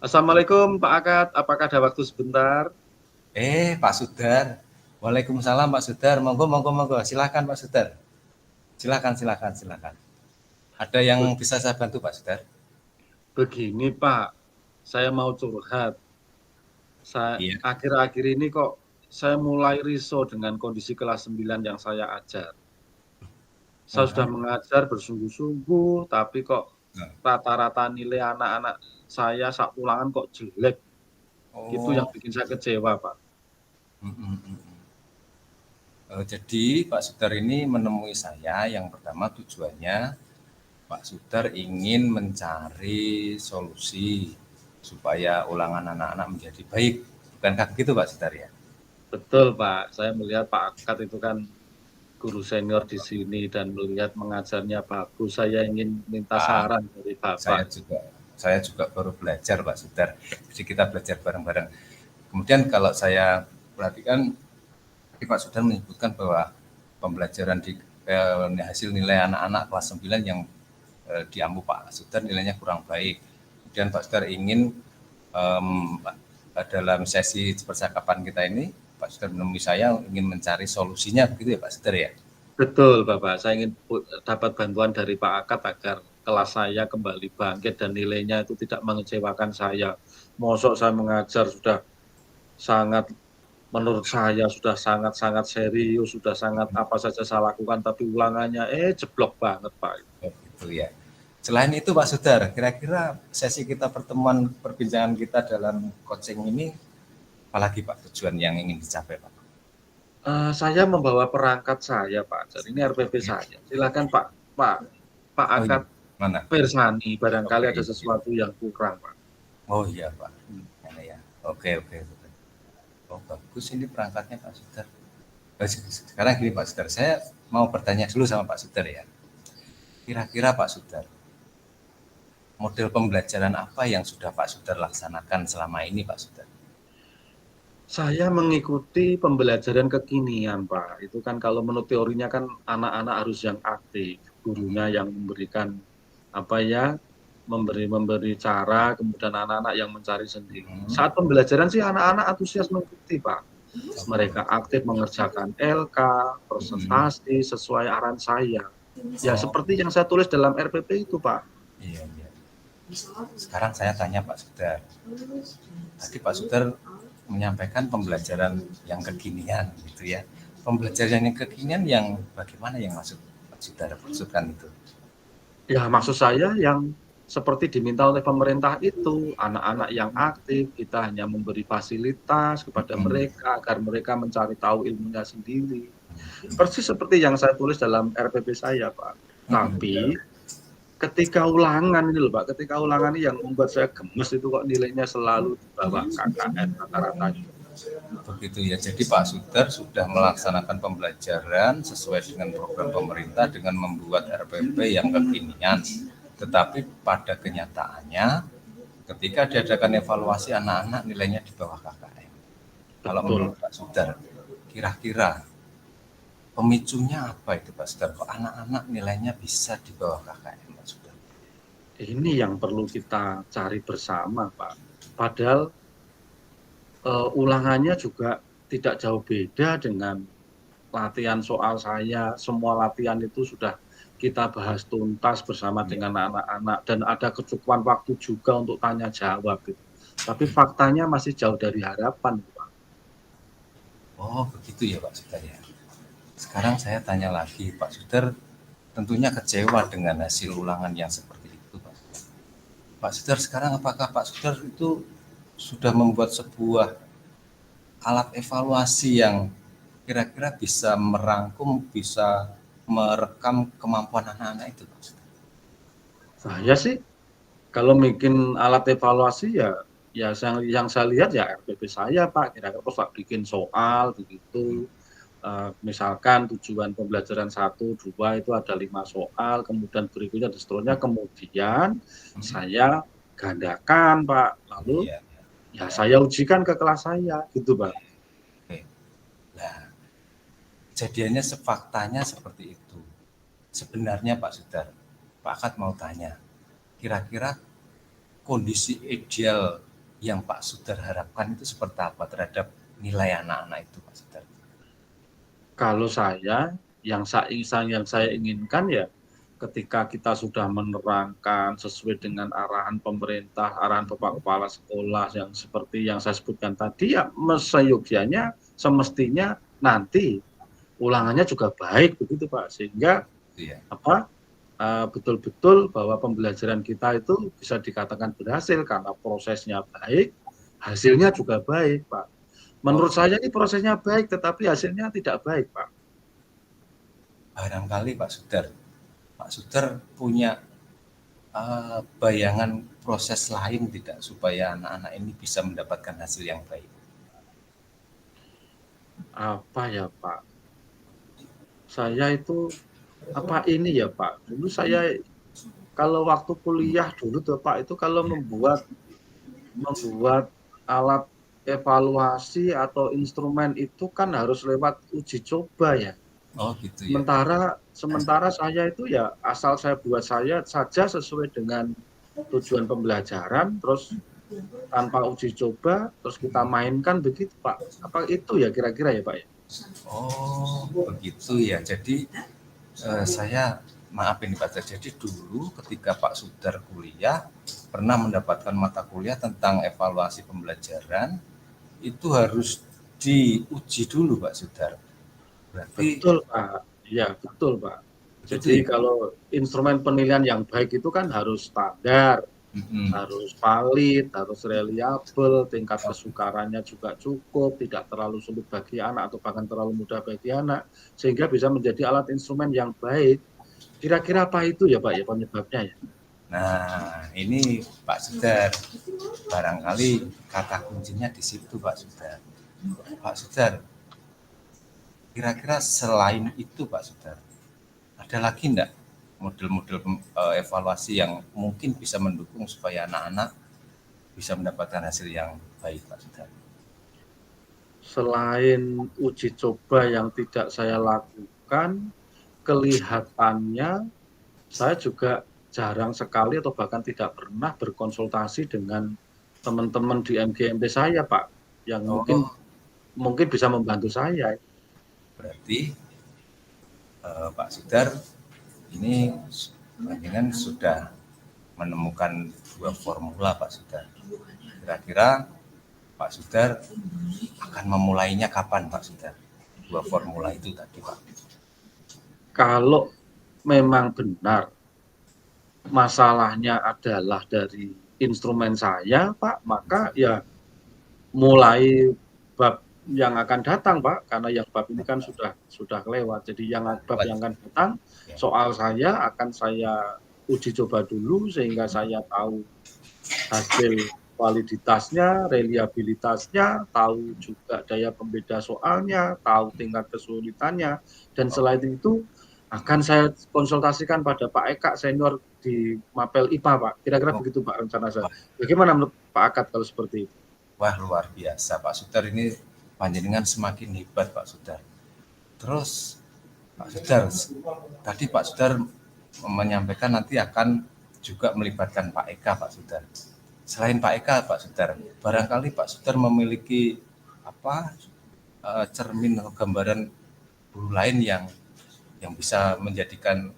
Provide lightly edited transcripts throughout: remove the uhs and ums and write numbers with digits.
Assalamualaikum Pak Akad, apakah ada waktu sebentar? Pak Sudar. Waalaikumsalam Pak Sudar. Monggo. Silakan Pak Sudar. Silakan. Ada yang Be- bisa saya bantu Pak Sudar? Begini Pak, saya mau curhat. Saya Iya. akhir-akhir ini kok saya mulai risau dengan kondisi kelas 9 yang saya ajar. Saya sudah Aha. mengajar bersungguh-sungguh, tapi kok Nah. rata-rata nilai anak-anak saya saat ulangan kok jelek. Itu yang Oh. bikin saya kecewa Pak. mm, mm, mm. Jadi Pak Sudar ini menemui saya. Yang pertama tujuannya Pak Sudar ingin mencari solusi supaya ulangan anak-anak menjadi baik. Bukankah begitu Pak Sudar ya? Betul Pak, saya melihat Pak Akad itu kan guru senior di sini dan melihat mengajarnya bagus. Saya ingin minta Pak, saran dari Bapak. saya juga saya juga baru belajar Pak Sudar. Jadi kita belajar bareng-bareng. Kemudian kalau saya perhatikan, tadi Pak Sudar menyebutkan bahwa pembelajaran di hasil nilai anak-anak kelas 9 yang diampu Pak Sudar nilainya kurang baik. Kemudian Pak Sudar ingin um, dalam sesi percakapan kita ini, Pak Sudar menemui saya ingin mencari solusinya, begitu ya Pak Sudar ya? Betul, Bapak. Saya ingin dapat bantuan dari Pak Akad agar kelas saya kembali bangkit dan nilainya itu tidak mengecewakan saya. Mosok saya mengajar sudah sangat, menurut saya sudah sangat-sangat serius, sudah sangat apa saja saya lakukan, tapi ulangannya jeblok banget, Pak. Oh, gitu ya. Selain itu Pak Sudar, kira-kira sesi kita pertemuan perbincangan kita dalam coaching ini, apalagi Pak tujuan yang ingin dicapai Pak? Saya membawa perangkat saya, Pak. Jadi ini RPP saya. Silakan Pak Oh iya, Akad mana? Persani, barangkali Oke, ada iya. sesuatu yang kurang, Pak. Oh iya Pak. Mana ya? Oke. Oh bagus ini perangkatnya Pak Sudar. Sekarang gini Pak Sudar, saya mau bertanya dulu sama Pak Sudar ya. Kira-kira Pak Sudar, model pembelajaran apa yang sudah Pak Sudar laksanakan selama ini Pak Sudar? Saya mengikuti pembelajaran kekinian, Pak. Itu kan kalau menurut teorinya kan anak-anak harus yang aktif, gurunya yang memberikan apa ya, memberi cara, kemudian anak-anak yang mencari sendiri. Hmm. Saat pembelajaran sih anak-anak antusias mengikuti, Pak. Oke. Mereka aktif mengerjakan LK, Hmm. presentasi sesuai arahan saya. Ya Oh seperti yang saya tulis dalam RPP itu, Pak. iya. Sekarang saya tanya Pak Sudar. Tadi Pak Sudar menyampaikan pembelajaran yang kekinian gitu ya. Pembelajaran yang kekinian yang bagaimana yang masuk Pak Sudar maksudkan itu? Ya, maksud saya yang seperti diminta oleh pemerintah itu, anak-anak yang aktif, kita hanya memberi fasilitas kepada Hmm. mereka agar mereka mencari tahu ilmunya sendiri. Persis seperti yang saya tulis dalam RPP saya, Pak. Tapi ketika ulangan ini loh, Pak, ketika ulangan ini yang membuat saya gemes itu kok nilainya selalu di bawah KKN rata-ratanya. Begitu ya. Jadi Pak Sudar sudah melaksanakan pembelajaran sesuai dengan program pemerintah dengan membuat RPP yang kekinian. Tetapi pada kenyataannya ketika diadakan evaluasi anak-anak nilainya di bawah KKM. Kalau Betul. menurut Pak Sudar, kira-kira pemicunya apa itu Pak Sudar? Kok anak-anak nilainya bisa di bawah KKM Pak Sudar? Ini yang perlu kita cari bersama, Pak. Padahal ulangannya juga tidak jauh beda dengan latihan soal saya. Semua latihan itu sudah kita bahas tuntas bersama Ya. dengan anak-anak dan ada kecukupan waktu juga untuk tanya jawab gitu. Tapi faktanya masih jauh dari harapan, Pak. Oh begitu ya Pak Sudar ya. Sekarang saya tanya lagi, Pak Sudar tentunya kecewa dengan hasil ulangan yang seperti itu Pak. Pak Sudar sekarang apakah Pak Sudar itu sudah membuat sebuah alat evaluasi yang kira-kira bisa merangkum, bisa merekam kemampuan anak-anak itu Pak Sudar? Saya sih kalau bikin alat evaluasi ya yang saya lihat ya RPP saya, Pak. Kira-kira Pak bikin soal begitu. Misalkan tujuan pembelajaran 1, 2 itu ada 5 soal, kemudian berikutnya dan seterusnya, kemudian saya gandakan, Pak. Lalu Iya. ya saya ujikan ke kelas saya, gitu, Pak. Oke. Nah, kejadiannya sefaktanya seperti itu. Sebenarnya Pak Sudar, Pak Akad mau tanya, kira-kira kondisi ideal yang Pak Sudar harapkan itu seperti apa terhadap nilai anak-anak itu, Pak Sudar? Kalau saya, yang saya inginkan ya, ketika kita sudah menerangkan sesuai dengan arahan pemerintah, arahan Bapak Kepala Sekolah yang seperti yang saya sebutkan tadi, ya seyogianya, semestinya nanti ulangannya juga baik begitu Pak, sehingga Iya. betul-betul bahwa pembelajaran kita itu bisa dikatakan berhasil karena prosesnya baik, hasilnya juga baik Pak. Menurut saya ini prosesnya baik, tetapi hasilnya tidak baik Pak. Barangkali Pak Sudar punya bayangan proses lain tidak supaya anak-anak ini bisa mendapatkan hasil yang baik. Apa ya Pak? Saya itu ini ya Pak. Dulu saya kalau waktu kuliah dulu tuh Pak itu kalau membuat alat evaluasi atau instrumen itu kan harus lewat uji coba ya. Oh gitu ya. Sementara saya itu ya asal saya buat saya saja sesuai dengan tujuan pembelajaran, terus tanpa uji coba, terus kita mainkan begitu Pak. Apa itu ya kira-kira ya Pak ya? Oh begitu ya. Jadi saya maaf ini Pak. Jadi dulu ketika Pak Sudar kuliah pernah mendapatkan mata kuliah tentang evaluasi pembelajaran itu harus diuji dulu Pak Sudar. Berarti Betul Pak. Ya betul Pak. Jadi kalau instrumen penilaian yang baik itu kan harus standar, harus valid, harus reliable, tingkat kesukarannya juga cukup, tidak terlalu sulit bagi anak atau bahkan terlalu mudah bagi anak, sehingga bisa menjadi alat instrumen yang baik. Kira-kira apa itu ya Pak ya penyebabnya ya? Nah ini Pak Sudar, barangkali kata kuncinya di situ Pak Sudar. Pak Sudar, kira-kira selain itu Pak Sudar, ada lagi enggak model-model evaluasi yang mungkin bisa mendukung supaya anak-anak bisa mendapatkan hasil yang baik Pak Sudar? Selain uji coba yang tidak saya lakukan, kelihatannya saya juga jarang sekali atau bahkan tidak pernah berkonsultasi dengan teman-teman di MGMP saya Pak, yang mungkin bisa membantu saya. Berarti Pak Sudar ini panjenengan sudah menemukan 2 formula Pak Sudar. Kira-kira Pak Sudar akan memulainya kapan Pak Sudar? 2 formula itu tadi Pak. Kalau memang benar masalahnya adalah dari instrumen saya Pak, maka ya mulai bab yang akan datang Pak, karena yang bab ini kan sudah lewat. Jadi bab yang akan datang, soal saya akan saya uji coba dulu sehingga saya tahu hasil validitasnya, reliabilitasnya, tahu juga daya pembeda soalnya, tahu tingkat kesulitannya, dan selain itu akan saya konsultasikan pada Pak Eka senior di Mapel IPA Pak. Kira-kira begitu Pak rencana saya. Bagaimana menurut Pak Akad kalau seperti itu? Wah luar biasa Pak Sudar, ini panjenengan semakin hebat Pak Sudar. Terus Pak Sudar, tadi Pak Sudar menyampaikan nanti akan juga melibatkan Pak Eka Pak Sudar. Selain Pak Eka Pak Sudar, barangkali Pak Sudar memiliki cermin atau gambaran guru lain yang bisa menjadikan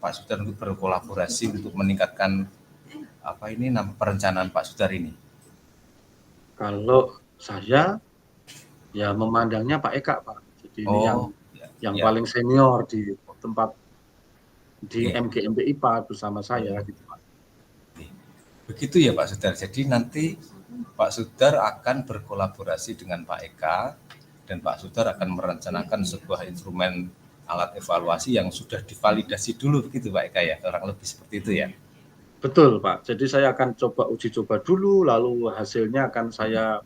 Pak Sudar untuk berkolaborasi untuk meningkatkan perencanaan Pak Sudar ini. Kalau saya ya memandangnya Pak Eka Pak. Jadi ini yang paling senior di tempat di MGMP IPA bersama saya gitu Pak. Begitu ya Pak Sudar. Jadi nanti Pak Sudar akan berkolaborasi dengan Pak Eka dan Pak Sudar akan merencanakan sebuah instrumen alat evaluasi yang sudah divalidasi dulu begitu Pak Eka ya, kurang lebih seperti itu ya. Betul Pak, jadi saya akan uji coba dulu, lalu hasilnya akan saya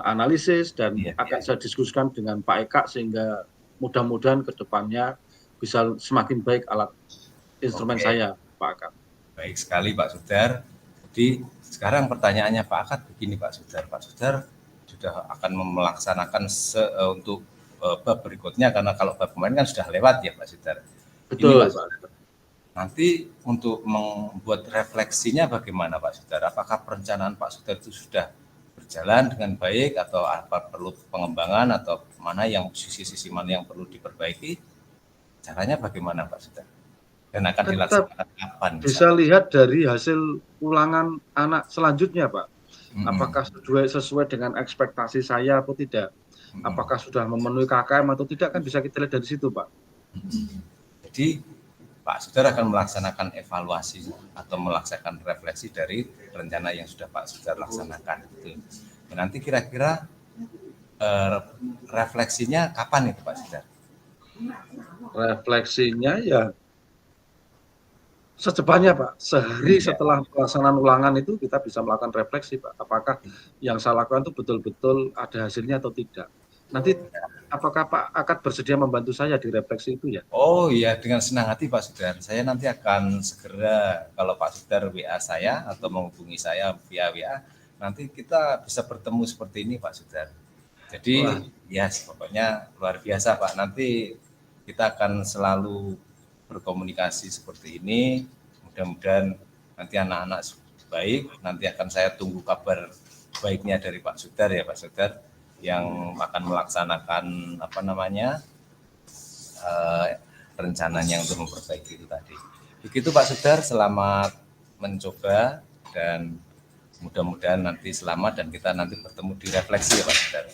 analisis dan akan saya diskusikan dengan Pak Eka sehingga mudah-mudahan ke depannya bisa semakin baik alat instrumen saya Pak Akad. Baik sekali Pak Sudar. Jadi sekarang pertanyaannya Pak Akad begini Pak Sudar. Pak Sudar sudah akan melaksanakan untuk bab berikutnya, karena kalau bab kemarin kan sudah lewat ya Pak Sudar. Betul ini, Pak. Nanti untuk membuat refleksinya bagaimana Pak Sudar? Apakah perencanaan Pak Sudar itu sudah berjalan dengan baik atau apa perlu pengembangan atau mana yang sisi-sisi mana yang perlu diperbaiki, caranya bagaimana Pak Sudar? Dan akan Kan kita dilaksanakan kapan bisa misalnya? lihat dari hasil ulangan anak selanjutnya, Pak. Mm-mm. Apakah sesuai dengan ekspektasi saya atau tidak? Mm-mm. Apakah sudah memenuhi KKM atau tidak, kan bisa kita lihat dari situ, Pak. Jadi Pak Sudar akan melaksanakan evaluasi atau melaksanakan refleksi dari rencana yang sudah Pak Sudar laksanakan. Gitu. Nanti kira-kira refleksinya kapan itu Pak Sudar? Refleksinya ya secepatnya, Pak. Sehari setelah pelaksanaan ulangan itu kita bisa melakukan refleksi, Pak. Apakah yang saya lakukan itu betul-betul ada hasilnya atau tidak. Nanti apakah Pak Akad bersedia membantu saya di refleksi itu ya? Oh iya, dengan senang hati Pak Sudar. Saya nanti akan segera kalau Pak Sudar WA saya atau menghubungi saya via WA, nanti kita bisa bertemu seperti ini Pak Sudar. Jadi ya pokoknya luar biasa Pak. Nanti kita akan selalu berkomunikasi seperti ini. Mudah-mudahan nanti anak-anak baik. Nanti akan saya tunggu kabar baiknya dari Pak Sudar ya Pak Sudar yang akan melaksanakan rencananya untuk memperbaiki itu tadi. Begitu Pak Sudar, selamat mencoba dan mudah-mudahan nanti selamat dan kita nanti bertemu di refleksi ya Pak Sudar.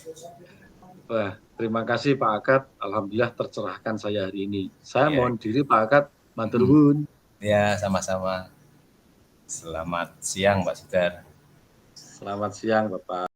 Wah, terima kasih Pak Akad. Alhamdulillah tercerahkan saya hari ini. Saya mohon diri Pak Akad, matur nuwun. Ya, sama-sama. Selamat siang Pak Sudar. Selamat siang Bapak.